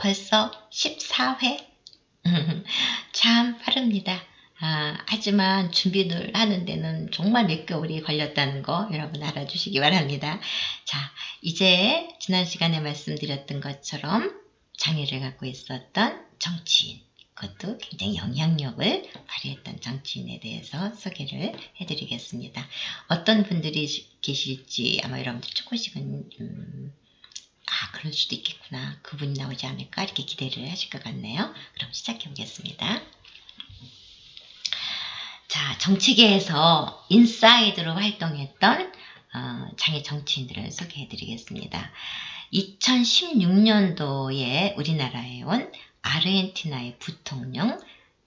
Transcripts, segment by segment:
벌써 14회? 참 빠릅니다. 하지만 준비를 하는 데는 정말 몇 개월이 걸렸다는 거 여러분 알아주시기 바랍니다. 자, 이제 지난 시간에 말씀드렸던 것처럼 장애를 갖고 있었던 정치인, 그것도 굉장히 영향력을 발휘했던 정치인에 대해서 소개를 해드리겠습니다. 어떤 분들이 계실지 아마 여러분들 조금씩은 그럴 수도 있겠구나, 그분이 나오지 않을까 이렇게 기대를 하실 것 같네요. 그럼 시작해 보겠습니다. 자, 정치계에서 인사이드로 활동했던 장애 정치인들을 소개해 드리겠습니다. 2016년도에 우리나라에 온 아르헨티나의 부통령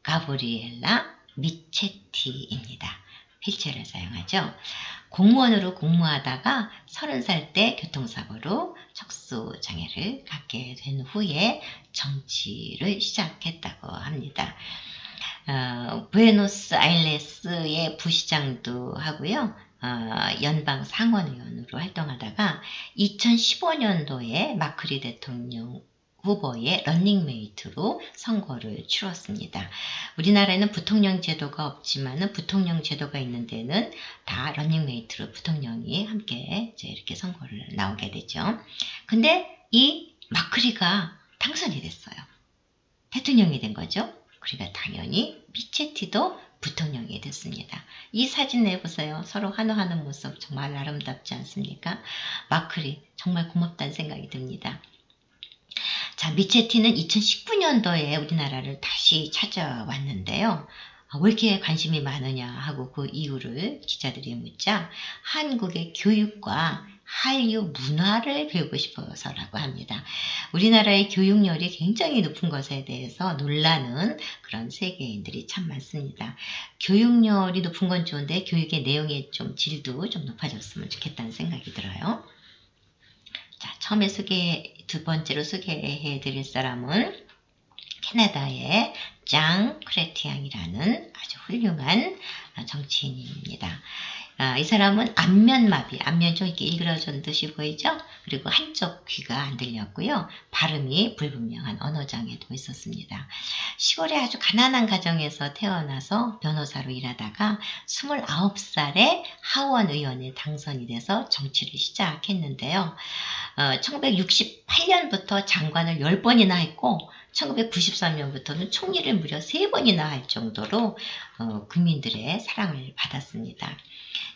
가브리엘라 미체티입니다. 휠체어를 사용하죠. 공무원으로 근무하다가 30살 때 교통사고로 척수장애를 갖게 된 후에 정치를 시작했다고 합니다. 부에노스아이레스의 부시장도 하고요. 연방 상원의원으로 활동하다가 2015년도에 마크리 대통령 후보의 런닝메이트로 선거를 치렀습니다. 우리나라에는 부통령 제도가 없지만 부통령 제도가 있는 데는 다 런닝메이트로 부통령이 함께 이렇게 선거를 나오게 되죠. 근데 이 마크리가 당선이 됐어요. 대통령이 된 거죠. 그러니까 당연히 미체티도 부통령이 됐습니다. 이 사진 내보세요. 서로 환호하는 모습 정말 아름답지 않습니까? 마크리 정말 고맙다는 생각이 듭니다. 자, 미체티는 2019년도에 우리나라를 다시 찾아왔는데요. 왜 이렇게 관심이 많으냐 하고 그 이유를 기자들이 묻자 한국의 교육과 한류 문화를 배우고 싶어서라고 합니다. 우리나라의 교육열이 굉장히 높은 것에 대해서 놀라는 그런 세계인들이 참 많습니다. 교육열이 높은 건 좋은데 교육의 내용의 좀 질도 좀 높아졌으면 좋겠다는 생각이 들어요. 자, 처음에 두 번째로 소개해 드릴 사람은 캐나다의 장 크레티앙이라는 아주 훌륭한 정치인입니다. 이 사람은 안면마비, 안면 좀 이렇게 일그러진 듯이 보이죠? 그리고 한쪽 귀가 안 들렸고요. 발음이 불분명한 언어장애도 있었습니다. 시골의 아주 가난한 가정에서 태어나서 변호사로 일하다가 29살에 하원 의원에 당선이 돼서 정치를 시작했는데요. 1968년부터 장관을 10번이나 했고 1993년부터는 총리를 무려 3번이나 할 정도로 국민들의 사랑을 받았습니다.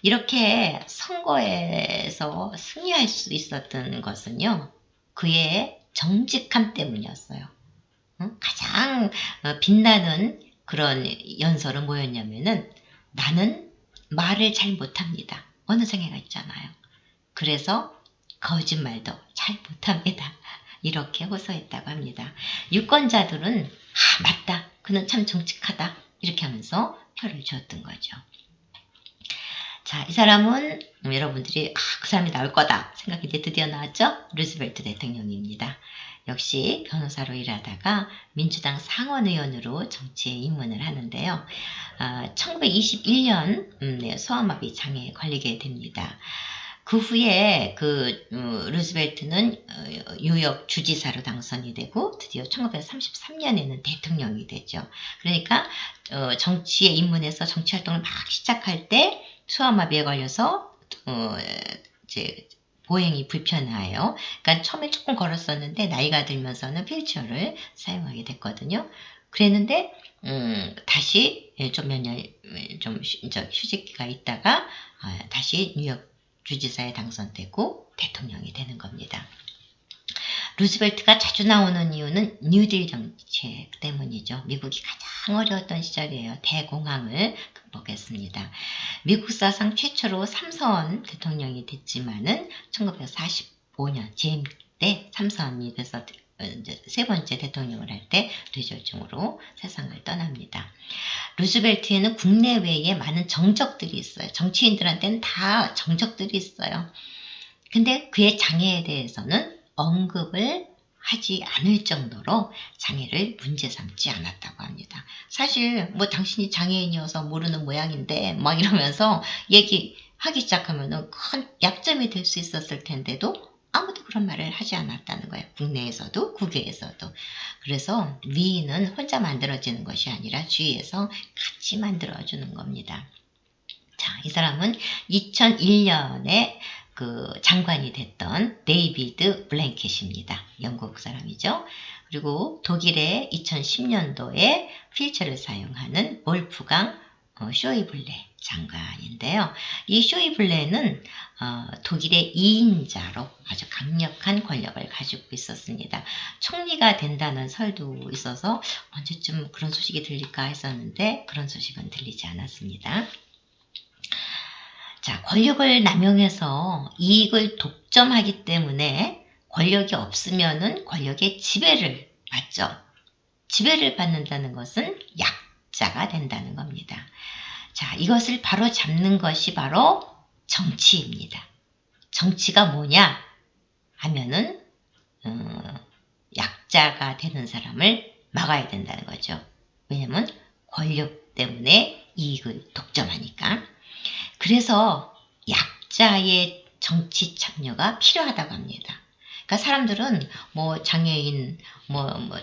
이렇게 선거에서 승리할 수 있었던 것은요, 그의 정직함 때문이었어요. 가장 빛나는 그런 연설은 뭐였냐면은 나는 말을 잘 못합니다. 어느 장애가 있잖아요. 그래서 거짓말도 잘 못합니다. 이렇게 호소했다고 합니다. 유권자들은 맞다, 그는 참 정직하다 이렇게 하면서 표를 줬던 거죠. 자, 이 사람은 여러분들이 그 사람이 나올 거다 생각이 드디어 나왔죠? 루즈벨트 대통령입니다. 역시 변호사로 일하다가 민주당 상원의원으로 정치에 입문을 하는데요. 1921년 소아마비 장애에 걸리게 됩니다. 그 후에 루즈벨트는 뉴욕 주지사로 당선이 되고 드디어 1933년에는 대통령이 되죠. 그러니까 정치에 입문해서 정치활동을 막 시작할 때 소아마비에 걸려서 이제 보행이 불편해요. 그러니까 처음에 조금 걸었었는데 나이가 들면서는 휠체어를 사용하게 됐거든요. 그랬는데 다시 좀 몇 년 좀 휴직기가 있다가 다시 뉴욕 주지사에 당선되고 대통령이 되는 겁니다. 루즈벨트가 자주 나오는 이유는 뉴딜 정책 때문이죠. 미국이 가장 어려웠던 시절이에요. 대공황을 극복했습니다. 미국 사상 최초로 3선 대통령이 됐지만은 1945년 재임 때 3선이 돼서 세 번째 대통령을 할 때 뇌졸중으로 세상을 떠납니다. 루즈벨트에는 국내외에 많은 정적들이 있어요. 정치인들한테는 다 정적들이 있어요. 근데 그의 장애에 대해서는 언급을 하지 않을 정도로 장애를 문제 삼지 않았다고 합니다. 사실 당신이 장애인이어서 모르는 모양인데 막 이러면서 얘기하기 시작하면은 큰 약점이 될 수 있었을 텐데도 아무도 그런 말을 하지 않았다는 거예요. 국내에서도 국외에서도. 그래서 위인은 혼자 만들어지는 것이 아니라 주위에서 같이 만들어주는 겁니다. 자, 이 사람은 2001년에 그 장관이 됐던 데이비드 블랭켓입니다. 영국 사람이죠. 그리고 독일의 2010년도에 휠체어를 사용하는 볼프강 쇼이블레 장관인데요. 이 쇼이블레는 독일의 2인자로 아주 강력한 권력을 가지고 있었습니다. 총리가 된다는 설도 있어서 언제쯤 그런 소식이 들릴까 했었는데 그런 소식은 들리지 않았습니다. 자, 권력을 남용해서 이익을 독점하기 때문에 권력이 없으면은 권력의 지배를 받죠. 지배를 받는다는 것은 약자가 된다는 겁니다. 자, 이것을 바로 잡는 것이 바로 정치입니다. 정치가 뭐냐 하면은 약자가 되는 사람을 막아야 된다는 거죠. 왜냐면 권력 때문에 이익을 독점하니까. 그래서 약자의 정치 참여가 필요하다고 합니다. 그러니까 사람들은 뭐 장애인,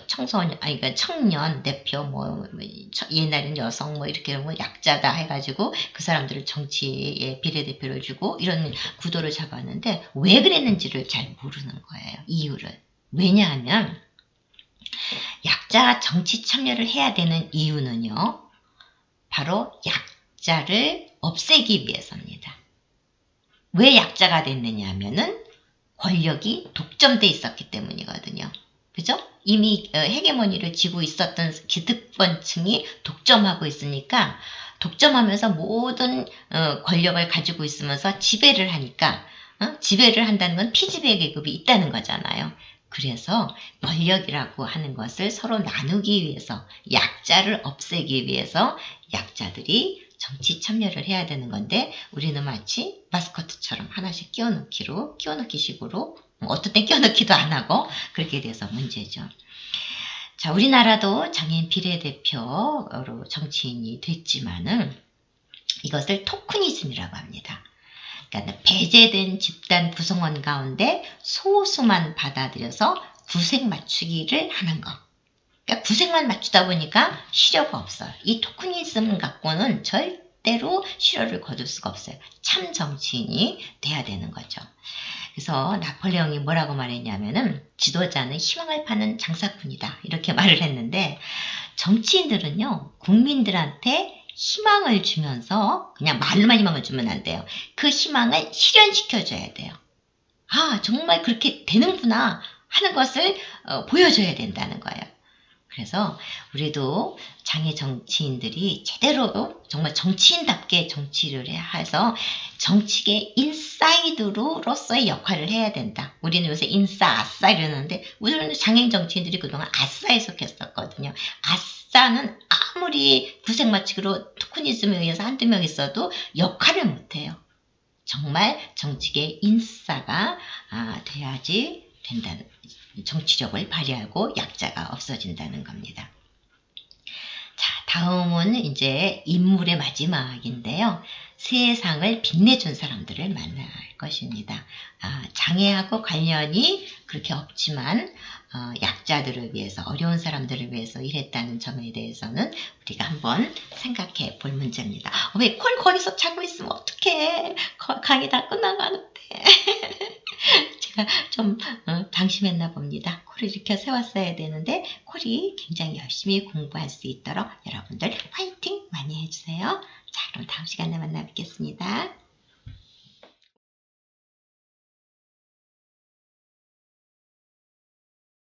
청소년, 그러니까 청년 대표, 옛날엔 여성, 이렇게 약자다 해가지고 그 사람들을 정치에 비례대표를 주고 이런 구도를 잡았는데 왜 그랬는지를 잘 모르는 거예요. 이유를. 왜냐하면 약자 정치 참여를 해야 되는 이유는요. 바로 약자를 없애기 위해서입니다. 왜 약자가 됐느냐 하면은 권력이 독점돼 있었기 때문이거든요. 그죠? 이미 헤게모니를 쥐고 있었던 기득권층이 독점하고 있으니까 독점하면서 모든 권력을 가지고 있으면서 지배를 하니까 지배를 한다는 건 피지배 계급이 있다는 거잖아요. 그래서 권력이라고 하는 것을 서로 나누기 위해서 약자를 없애기 위해서 약자들이 정치 참여를 해야 되는 건데 우리는 마치 마스코트처럼 하나씩 끼워넣기 식으로 어떤 때 끼워넣기도 안 하고 그렇게 돼서 문제죠. 자, 우리나라도 장애인 비례대표로 정치인이 됐지만은 이것을 토크니즘이라고 합니다. 그러니까 배제된 집단 구성원 가운데 소수만 받아들여서 구색 맞추기를 하는 것. 그러니까 구색만 맞추다 보니까 실효가 없어요. 이 토크니즘 갖고는 절대로 실효를 거둘 수가 없어요. 참 정치인이 돼야 되는 거죠. 그래서 나폴레옹이 뭐라고 말했냐면은 지도자는 희망을 파는 장사꾼이다. 이렇게 말을 했는데 정치인들은요. 국민들한테 희망을 주면서 그냥 말로만 희망을 주면 안 돼요. 그 희망을 실현시켜줘야 돼요. 아, 정말 그렇게 되는구나 하는 것을 보여줘야 된다는 거예요. 그래서 우리도 장애 정치인들이 제대로 정말 정치인답게 정치를 해서 정치계 인사이드로서의 역할을 해야 된다. 우리는 요새 인싸, 아싸 이러는데 우리는 장애인 정치인들이 그동안 아싸에 속했었거든요. 아싸는 아무리 구색 맞추기로 토크니즘에 의해서 한두 명 있어도 역할을 못해요. 정말 정치계 인싸가 돼야지 된다는 정치력을 발휘하고 약자가 없어진다는 겁니다. 자, 다음은 이제 인물의 마지막인데요. 세상을 빛내준 사람들을 만날 것입니다. 장애하고 관련이 그렇게 없지만 약자들을 위해서 어려운 사람들을 위해서 일했다는 점에 대해서는 우리가 한번 생각해 볼 문제입니다. 왜 콜 거기서 자고 있으면 어떡해. 강의 다 끝나가는데. 제가 좀 방심했나 봅니다. 콜을 이렇게 세웠어야 되는데 콜이 굉장히 열심히 공부할 수 있도록 여러분들 화이팅 많이 해주세요. 자, 그럼 다음 시간에 만나 뵙겠습니다.